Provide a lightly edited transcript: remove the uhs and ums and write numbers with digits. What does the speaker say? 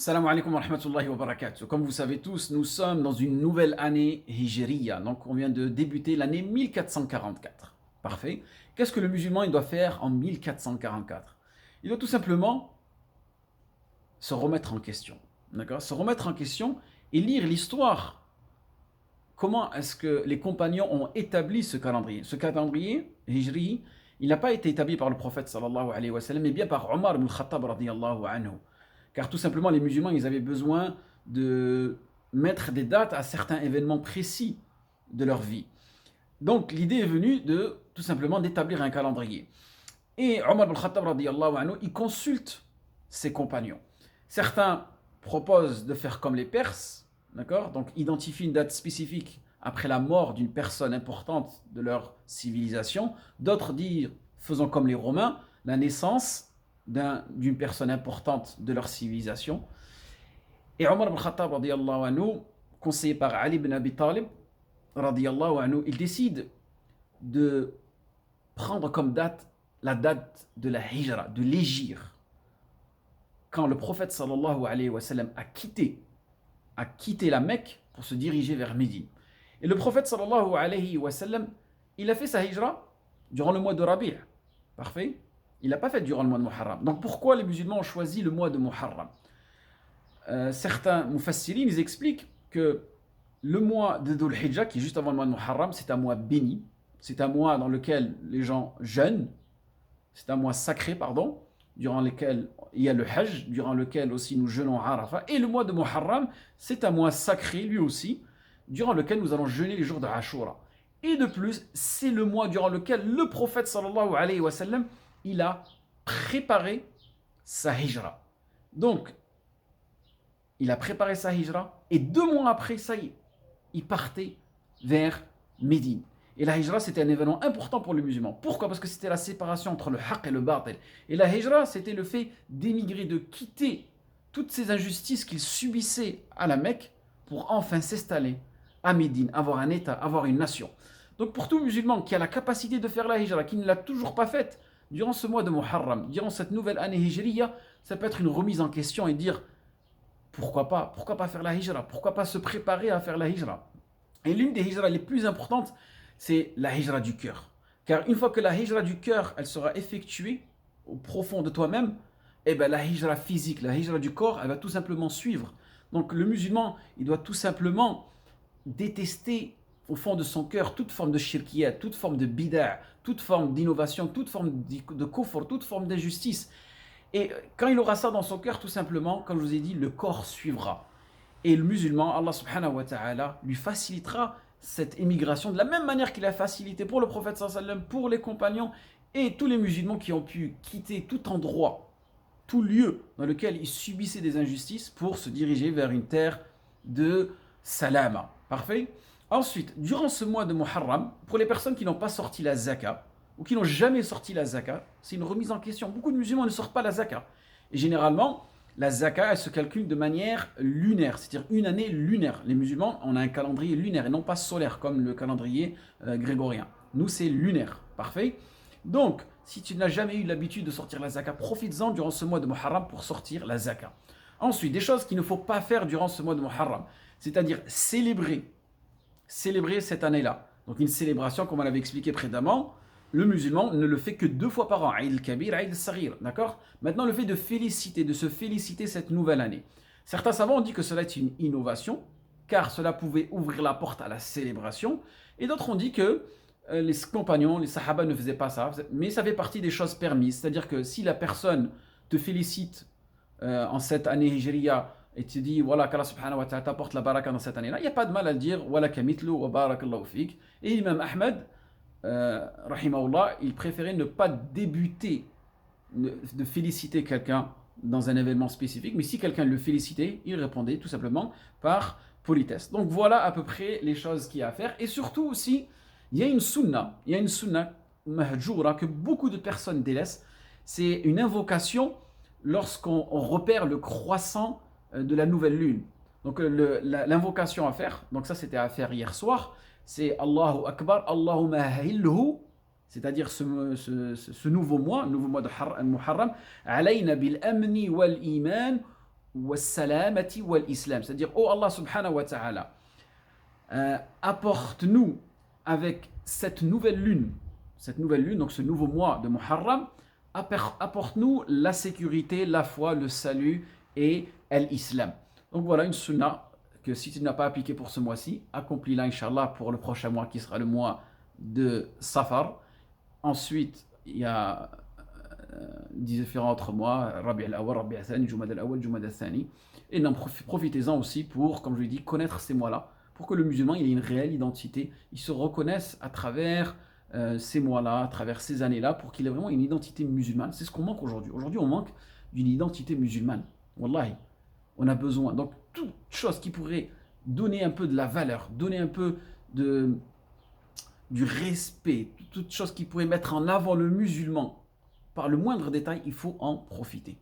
Salam alaikum wa rahmatullahi wa barakatuh. Comme vous savez tous, nous sommes dans une nouvelle année hijriya. Donc on vient de débuter l'année 1444. Parfait. Qu'est-ce que le musulman il doit faire en 1444? Il doit tout simplement se remettre en question. D'accord? Se remettre en question et lire l'histoire. Comment est-ce que les compagnons ont établi ce calendrier? Ce calendrier hijri, il n'a pas été établi par le prophète sallallahu alayhi wa sallam, mais bien par Omar ibn Khattab radiyallahu anhu. Car tout simplement, les musulmans, ils avaient besoin de mettre des dates à certains événements précis de leur vie. Donc, l'idée est venue de tout simplement d'établir un calendrier. Et Omar ibn Khattab, radiyallahu anhu, il consulte ses compagnons. Certains proposent de faire comme les Perses, d'accord? Donc, identifient une date spécifique après la mort d'une personne importante de leur civilisation. D'autres disent, faisons comme les Romains, la naissance d'une personne importante de leur civilisation. Et Omar ibn Khattab, radiyallahu anhu, conseillé par Ali ibn Abi Talib, radiyallahu anhu, il décide de prendre comme date la date de la hijra, de l'hégire. Quand le prophète sallallahu alayhi wa sallam a quitté la Mecque pour se diriger vers Médine. Et le prophète sallallahu alayhi wa sallam, il a fait sa hijra durant le mois de Rabi'. Parfait. Il n'a pas fait durant le mois de Muharram. Donc pourquoi les musulmans ont choisi le mois de Muharram? Certains mufassirin, ils expliquent que le mois de Dhul Hijjah, qui est juste avant le mois de Muharram, c'est un mois béni. C'est un mois dans lequel les gens jeûnent. C'est un mois sacré, pardon, durant lequel il y a le Hajj, durant lequel aussi nous jeûnons à Arafat. Et le mois de Muharram, c'est un mois sacré, lui aussi, durant lequel nous allons jeûner les jours de Ashura. Et de plus, c'est le mois durant lequel le prophète sallallahu alayhi wa sallam, il a préparé sa hijra. Donc, il a préparé sa hijra et 2 mois après, ça y est, il partait vers Médine. Et la hijra, c'était un événement important pour les musulmans. Pourquoi? Parce que c'était la séparation entre le haqq et le batil. Et la hijra, c'était le fait d'émigrer, de quitter toutes ces injustices qu'ils subissaient à la Mecque pour enfin s'installer à Médine, avoir un État, avoir une nation. Donc pour tout musulman qui a la capacité de faire la hijra, qui ne l'a toujours pas faite, durant ce mois de Muharram, durant cette nouvelle année hijriya, ça peut être une remise en question et dire pourquoi pas faire la hijra, pourquoi pas se préparer à faire la hijra. Et l'une des hijras les plus importantes, c'est la hijra du cœur. Car une fois que la hijra du cœur, elle sera effectuée au profond de toi-même, eh bien la hijra physique, la hijra du corps, elle va tout simplement suivre. Donc le musulman, il doit tout simplement détester au fond de son cœur toute forme de shirkiyat, toute forme de bid'a, toute forme d'innovation, toute forme de kufr, toute forme d'injustice. Et quand il aura ça dans son cœur, tout simplement, comme je vous ai dit, le corps suivra. Et le musulman, Allah subhanahu wa ta'ala, lui facilitera cette émigration de la même manière qu'il a facilité pour le prophète sallallahu alayhi wa sallam, pour les compagnons et tous les musulmans qui ont pu quitter tout endroit, tout lieu dans lequel ils subissaient des injustices pour se diriger vers une terre de salama. Parfait? Ensuite, durant ce mois de Muharram, pour les personnes qui n'ont pas sorti la zakat, ou qui n'ont jamais sorti la zakat, c'est une remise en question. Beaucoup de musulmans ne sortent pas la zakat. Et généralement, la zakat, elle se calcule de manière lunaire, c'est-à-dire une année lunaire. Les musulmans, on a un calendrier lunaire et non pas solaire, comme le calendrier grégorien. Nous, c'est lunaire. Parfait? Donc, si tu n'as jamais eu l'habitude de sortir la zakat, profites-en durant ce mois de Muharram pour sortir la zakat. Ensuite, des choses qu'il ne faut pas faire durant ce mois de Muharram, c'est-à-dire célébrer cette année-là. Donc une célébration, comme on l'avait expliqué précédemment, le musulman ne le fait que 2 fois par an, Aïd al-Kabir, Aïd al-Saghir, d'accord? Maintenant, le fait de se féliciter cette nouvelle année. Certains savants ont dit que cela est une innovation, car cela pouvait ouvrir la porte à la célébration, et d'autres ont dit que les compagnons, les sahaba ne faisaient pas ça, mais ça fait partie des choses permises, c'est-à-dire que si la personne te félicite en cette année hijriya, et tu dis, voilà, qu'Allah subhanahu wa ta'ala t'apporte la baraka dans cette année-là, il n'y a pas de mal à le dire, voilà kamitlu wa barakallahu fik. Et l'imam Ahmed, rahimahullah, il préférait ne pas débuter de féliciter quelqu'un dans un événement spécifique, mais si quelqu'un le félicitait, il répondait tout simplement par politesse. Donc voilà à peu près les choses qu'il y a à faire. Et surtout aussi, il y a une sunna mahjoura que beaucoup de personnes délaissent. C'est une invocation lorsqu'on repère le croissant de la nouvelle lune. Donc l'invocation à faire, donc ça c'était à faire hier soir, c'est Allahu Akbar, Allahumma ahilhu, c'est-à-dire ce nouveau mois de Muharram, alayna bil amni wal iman wassalamati wal islam. C'est-à-dire, oh Allah subhanahu wa ta'ala, apporte-nous avec cette nouvelle lune, donc ce nouveau mois de Muharram, apporte-nous la sécurité, la foi, le salut et l'islam. Donc voilà une sunna que si tu n'as pas appliqué pour ce mois-ci, accomplis-la Inch'Allah pour le prochain mois qui sera le mois de Safar. Ensuite, il y a différents autres mois, Rabi' al-Awwal, Rabi' al-Thani, Jumad al-Awwal, Jumad al-Thani. Et profitez-en aussi pour, comme je l'ai dit, connaître ces mois-là, pour que le musulman il ait une réelle identité, il se reconnaisse à travers ces mois-là, à travers ces années-là, pour qu'il ait vraiment une identité musulmane. C'est ce qu'on manque aujourd'hui. Aujourd'hui, on manque d'une identité musulmane. Wallahi, on a besoin. Donc, toute chose qui pourrait donner un peu de la valeur, donner un peu du respect, toute chose qui pourrait mettre en avant le musulman par le moindre détail, il faut en profiter.